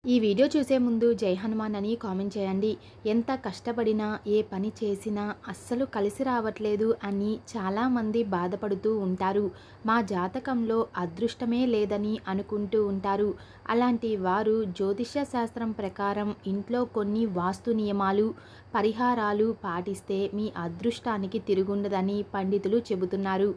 ఈ వీడియో చూసే ముందు జై హనుమాన్ అని కామెంట్ చేయండి. ఎంత కష్టపడినా ఏ పని చేసినా అస్సలు కలిసి రావట్లేదు అని చాలామంది బాధపడుతూ ఉంటారు. మా జాతకంలో అదృష్టమే లేదని అనుకుంటూ ఉంటారు. అలాంటి వారు జ్యోతిష్య శాస్త్రం ప్రకారం ఇంట్లో కొన్ని వాస్తు నియమాలు, పరిహారాలు పాటిస్తే మీ అదృష్టానికి తిరుగుండదని పండితులు చెబుతున్నారు.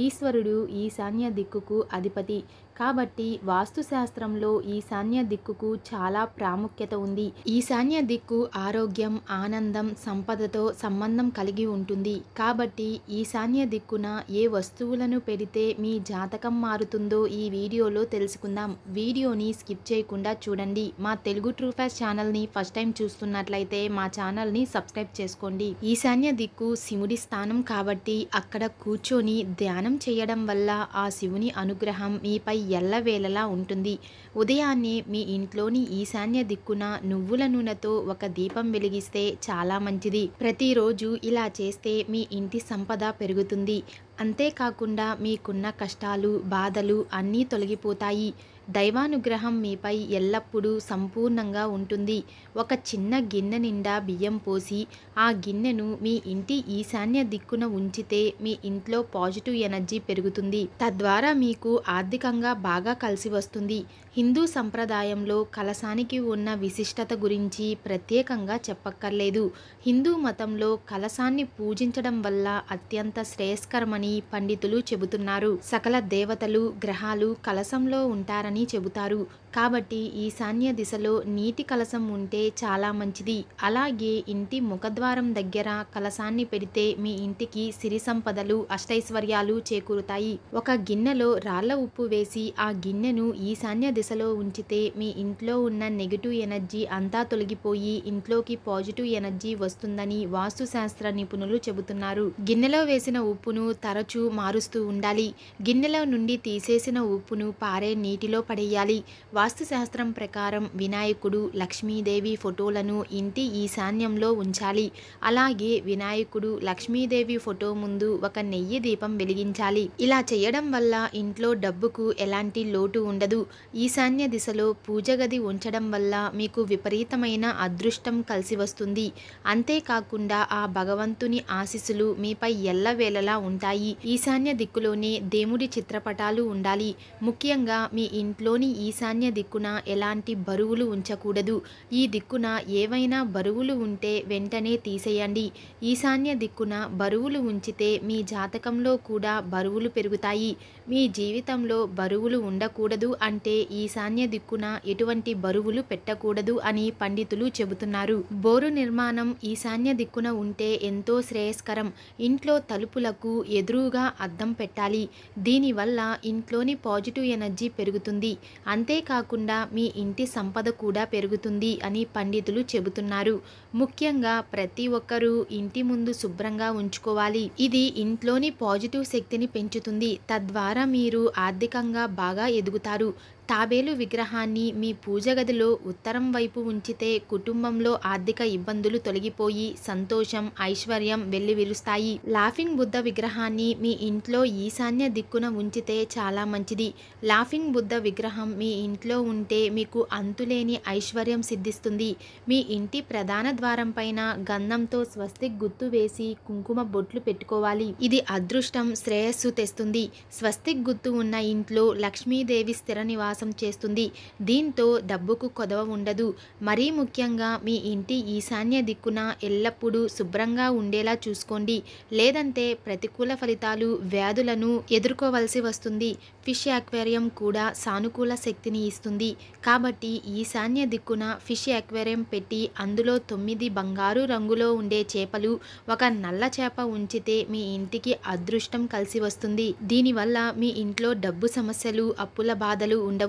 ఈశ్వరుడు ఈశాన్య దిక్కుకు అధిపతి కాబట్టి వాస్తుశాస్త్రంలో ఈశాన్య దిక్కుకు చాలా ప్రాముఖ్యత ఉంది. ఈశాన్య దిక్కు ఆరోగ్యం, ఆనందం, సంపదతో సంబంధం కలిగి ఉంటుంది. కాబట్టి ఈశాన్య దిక్కున ఏ వస్తువులను పెడితే మీ జాతకం మారుతుందో ఈ వీడియోలో తెలుసుకుందాం. వీడియోని స్కిప్ చేయకుండా చూడండి. మా తెలుగు ట్రూ ఫ్యాక్ట్స్ ఛానల్ని ఫస్ట్ టైం చూస్తున్నట్లయితే మా ఛానల్ని సబ్స్క్రైబ్ చేసుకోండి. ఈశాన్య దిక్కు శివుడి స్థానం కాబట్టి అక్కడ కూర్చొని ధ్యానం చేయడం వల్ల ఆ శివుని అనుగ్రహం మీపై ఎల్లవేళలా ఉంటుంది. ఉదయాన్నే మీ ఇంట్లోని ఈశాన్య దిక్కున నువ్వుల నూనెతో ఒక దీపం వెలిగిస్తే చాలా మంచిది. ప్రతిరోజు ఇలా చేస్తే మీ ఇంటి సంపద పెరుగుతుంది. అంతేకాకుండా మీకున్న కష్టాలు, బాధలు అన్నీ తొలగిపోతాయి. దైవానుగ్రహం మీపై ఎల్లప్పుడూ సంపూర్ణంగా ఉంటుంది. ఒక చిన్న గిన్నె నిండా బియ్యం పోసి ఆ గిన్నెను మీ ఇంటి ఈశాన్య దిక్కున ఉంచితే మీ ఇంట్లో పాజిటివ్ ఎనర్జీ పెరుగుతుంది. తద్వారా మీకు ఆర్థికంగా బాగా కలిసి వస్తుంది. హిందూ సంప్రదాయంలో కలశానికి ఉన్న విశిష్టత గురించి ప్రత్యేకంగా చెప్పక్కర్లేదు. హిందూ మతంలో కలశాన్ని పూజించడం వల్ల అత్యంత శ్రేయస్కరమని పండితులు చెబుతున్నారు. సకల దేవతలు, గ్రహాలు కలశంలో ఉంటారని చెబుతారు. కాబట్టి ఈశాన్య దిశలో నీటి కలశం ఉంటే చాలా మంచిది. అలాగే ఇంటి ముఖద్వారం దగ్గర కలశాన్ని పెడితే మీ ఇంటికి సిరి సంపదలు, అష్టైశ్వర్యాలు చేకూరుతాయి. ఒక గిన్నెలో రాళ్ల ఉప్పు వేసి ఆ గిన్నెను ఈశాన్య దిశలో ఉంచితే మీ ఇంట్లో ఉన్న నెగిటివ్ ఎనర్జీ అంతా తొలగిపోయి ఇంట్లోకి పాజిటివ్ ఎనర్జీ వస్తుందని వాస్తు శాస్త్ర నిపుణులు చెబుతున్నారు. గిన్నెలో వేసిన ఉప్పును తరచూ మారుస్తూ ఉండాలి. గిన్నెలో నుండి తీసేసిన ఉప్పును పారే నీటిలో పడేయాలి. వాస్తుశాస్త్రం ప్రకారం వినాయకుడు, లక్ష్మీదేవి ఫోటోలను ఇంటి ఈశాన్యంలో ఉంచాలి. అలాగే వినాయకుడు, లక్ష్మీదేవి ఫోటో ముందు ఒక నెయ్యి దీపం వెలిగించాలి. ఇలా చేయడం వల్ల ఇంట్లో డబ్బుకు ఎలాంటి లోటు ఉండదు. ఈశాన్య దిశలో పూజ గది ఉంచడం వల్ల మీకు విపరీతమైన అదృష్టం కలిసి వస్తుంది. అంతేకాకుండా ఆ భగవంతుని ఆశీస్సులు మీపై ఎల్లవేళలా ఉంటాయి. ఈశాన్య దిక్కులోనే దేవుడి చిత్రపటాలు ఉండాలి. ముఖ్యంగా మీ ఇంట్లోని ఈశాన్య దిక్కున ఎలాంటి బరువులు ఉంచకూడదు. ఈ దిక్కున ఏవైనా బరువులు ఉంటే వెంటనే తీసేయండి. ఈశాన్య దిక్కున బరువులు ఉంచితే మీ జాతకంలో కూడా బరువులు పెరుగుతాయి. మీ జీవితంలో బరువులు ఉండకూడదు అంటే ఈశాన్య దిక్కున ఎటువంటి బరువులు పెట్టకూడదు అని పండితులు చెబుతున్నారు. బోరు నిర్మాణం ఈశాన్య దిక్కున ఉంటే ఎంతో శ్రేయస్కరం. ఇంట్లో తలుపులకు ఎదురుగా అద్దం పెట్టాలి. దీనివల్ల ఇంట్లోని పాజిటివ్ ఎనర్జీ పెరుగుతుంది. అంతేకాకుండా మీ ఇంటి సంపద కూడా పెరుగుతుంది అని పండితులు చెబుతున్నారు. ముఖ్యంగా ప్రతి ఒక్కరూ ఇంటి ముందు శుభ్రంగా ఉంచుకోవాలి. ఇది ఇంట్లోని పాజిటివ్ శక్తిని పెంచుతుంది. తద్వారా మీరు ఆర్థికంగా బాగా ఎదుగుతారు. తాబేలు విగ్రహాన్ని మీ పూజ గదిలో ఉత్తరం వైపు ఉంచితే కుటుంబంలో ఆర్థిక ఇబ్బందులు తొలగిపోయి సంతోషం, ఐశ్వర్యం వెల్లివిరుస్తాయి. లాఫింగ్ బుద్ధ విగ్రహాన్ని మీ ఇంట్లో ఈశాన్య దిక్కున ఉంచితే చాలా మంచిది. లాఫింగ్ బుద్ధ విగ్రహం మీ ఇంట్లో ఉంటే మీకు అంతులేని ఐశ్వర్యం సిద్ధిస్తుంది. మీ ఇంటి ప్రధాన ద్వారం పైన గంధంతో స్వస్తిక్ గుర్తు వేసి కుంకుమ బొట్లు పెట్టుకోవాలి. ఇది అదృష్టం, శ్రేయస్సు తెస్తుంది. స్వస్తిక్ గుర్తు ఉన్న ఇంట్లో లక్ష్మీదేవి స్థిర నివాసం చేస్తుంది. దీంతో డబ్బుకు కొదవ ఉండదు. మరీ ముఖ్యంగా మీ ఇంటి ఈశాన్య దిక్కున ఎల్లప్పుడూ శుభ్రంగా ఉండేలా చూసుకోండి. లేదంటే ప్రతికూల ఫలితాలు, వ్యాధులను ఎదుర్కోవలసి వస్తుంది. ఫిష్ అక్వేరియం కూడా సానుకూల శక్తిని ఇస్తుంది. కాబట్టి ఈశాన్య దిక్కున ఫిష్ అక్వేరియం పెట్టి అందులో 9 బంగారు రంగులో ఉండే చేపలు, ఒక నల్ల చేప ఉంచితే మీ ఇంటికి అదృష్టం కలిసి వస్తుంది. దీనివల్ల మీ ఇంట్లో డబ్బు సమస్యలు, అప్పుల బాధలు ఉండవు.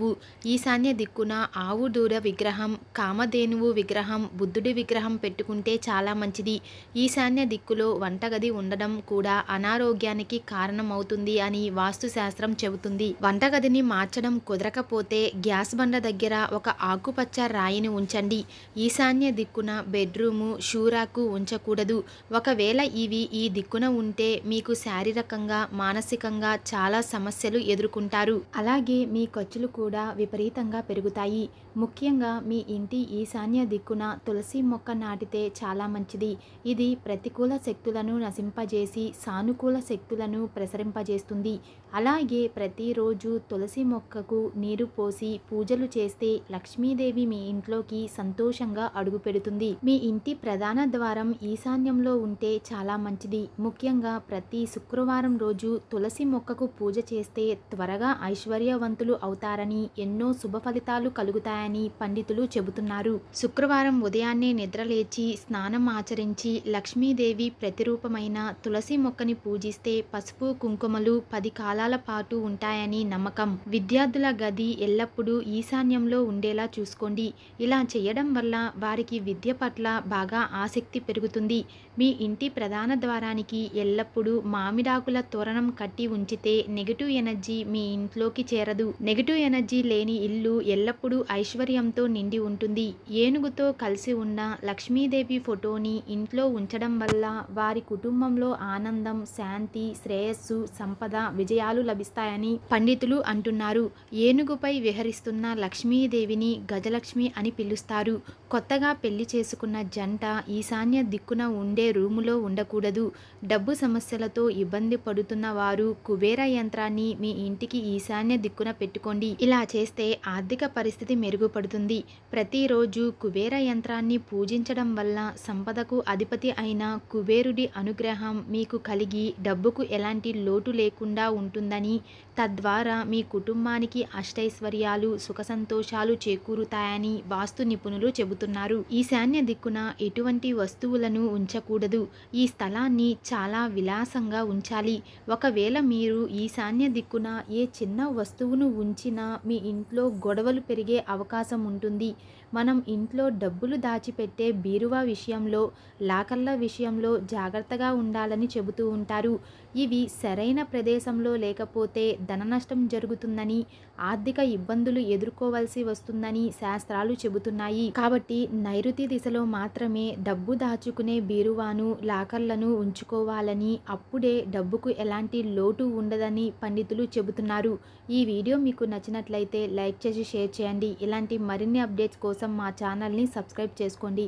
ఈశాన్య దిక్కున ఆవు దూడ విగ్రహం, కామధేనువు విగ్రహం, బుద్ధుడి విగ్రహం పెట్టుకుంటే చాలా మంచిది. ఈశాన్య దిక్కులో వంటగది ఉండడం కూడా అనారోగ్యానికి కారణమవుతుంది అని వాస్తుశాస్త్రం చెబుతుంది. వంటగదిని మార్చడం కుదరకపోతే గ్యాస్ బండ దగ్గర ఒక ఆకుపచ్చ రాయిని ఉంచండి. ఈశాన్య దిక్కున బెడ్రూము, షూరాకు ఉంచకూడదు. ఒకవేళ ఇవి ఈ దిక్కున ఉంటే మీకు శారీరకంగా, మానసికంగా చాలా సమస్యలు ఎదుర్కొంటారు. అలాగే మీ ఖర్చులు కూడా విపరీతంగా పెరుగుతాయి. ముఖ్యంగా మీ ఇంటి ఈశాన్య దిక్కున తులసి మొక్క నాటితే చాలా మంచిది. ఇది ప్రతికూల శక్తులను నశింపజేసి సానుకూల శక్తులను ప్రసరింపజేస్తుంది. అలాగే ప్రతిరోజు తులసి మొక్కకు నీరు పోసి పూజలు చేస్తే లక్ష్మీదేవి మీ ఇంట్లోకి సంతోషంగా అడుగుపెడుతుంది. మీ ఇంటి ప్రధాన ద్వారం ఈశాన్యంలో ఉంటే చాలా మంచిది. ముఖ్యంగా ప్రతి శుక్రవారం రోజు తులసి మొక్కకు పూజ చేస్తే త్వరగా ఐశ్వర్యవంతులు అవుతారని, ఎన్నో శుభ ఫలితాలు కలుగుతాయని పండితులు చెబుతున్నారు. శుక్రవారం ఉదయాన్నే నిద్రలేచి స్నానం ఆచరించి లక్ష్మీదేవి ప్రతిరూపమైన తులసి మొక్కని పూజిస్తే పసుపు కుంకుమలు 10 కాలాల పాటు ఉంటాయని నమ్మకం. విద్యార్థుల గది ఎల్లప్పుడూ ఈశాన్యంలో ఉండేలా చూసుకోండి. ఇలా చేయడం వల్ల వారికి విద్య పట్ల బాగా ఆసక్తి పెరుగుతుంది. మీ ఇంటి ప్రధాన ద్వారానికి ఎల్లప్పుడూ మామిడాకుల తోరణం కట్టి ఉంచితే నెగటివ్ ఎనర్జీ మీ ఇంట్లోకి చేరదు. నెగటివ్ ఎనర్జీ లేని ఇల్లు ఎల్లప్పుడూ ఐశ్వర్యంతో నిండి ఉంటుంది. ఏనుగుతో కలిసి ఉన్న లక్ష్మీదేవి ఫోటోని ఇంట్లో ఉంచడం వల్ల వారి కుటుంబంలో ఆనందం, శాంతి, శ్రేయస్సు, సంపద, విజయాలు లభిస్తాయని పండితులు అంటున్నారు. ఏనుగుపై విహరిస్తున్న లక్ష్మీదేవిని గజలక్ష్మి అని పిలుస్తారు. కొత్తగా పెళ్లి చేసుకున్న జంట ఈశాన్య దిక్కున ఉండే రూములో ఉండకూడదు. డబ్బు సమస్యలతో ఇబ్బంది పడుతున్న వారు కుబేర యంత్రాన్ని మీ ఇంటికి ఈశాన్య దిక్కున పెట్టుకోండి. ఇలా చేస్తే ఆర్థిక పరిస్థితి మెరుగుపడుతుంది. ప్రతిరోజు కుబేర యంత్రాన్ని పూజించడం వల్ల సంపదకు అధిపతి అయిన కుబేరుడి అనుగ్రహం మీకు కలిగి డబ్బుకు ఎలాంటి లోటు లేకుండా ఉంటుందని, తద్వారా మీ కుటుంబానికి అష్టైశ్వర్యాలు, సుఖ సంతోషాలు చేకూరుతాయని వాస్తు నిపుణులు చెబుతున్నారు. ఈశాన్య దిక్కున ఎటువంటి వస్తువులను ఉంచకూడదు. ఈ స్థలాన్ని చాలా విలాసంగా ఉంచాలి. ఒకవేళ మీరు ఈశాన్య దిక్కున ఏ చిన్న వస్తువును ఉంచినా మీ ఇంట్లో గొడవలు పెరిగే అవకాశం ఉంటుంది. మనం ఇంట్లో డబ్బులు దాచిపెట్టే బీరువా విషయంలో, లాకర్ల విషయంలో జాగ్రత్తగా ఉండాలని చెబుతూ ఉంటారు. ఇవి సరైన ప్రదేశంలో లేకపోతే ధన నష్టం జరుగుతుందని, ఆర్థిక ఇబ్బందులు ఎదుర్కోవాల్సి వస్తుందని శాస్త్రాలు చెబుతున్నాయి. కాబట్టి నైరుతి దిశలో మాత్రమే డబ్బు దాచుకునే బీరువాను, లాకర్లను ఉంచుకోవాలని, అప్పుడే డబ్బుకు ఎలాంటి లోటు ఉండదని పండితులు చెబుతున్నారు. ఈ వీడియో మీకు నచ్చినట్లయితే లైక్ చేసి షేర్ చేయండి. ఇలాంటి మరిన్ని అప్డేట్స్ కోసం మా ఛానల్ని సబ్స్క్రైబ్ చేసుకోండి.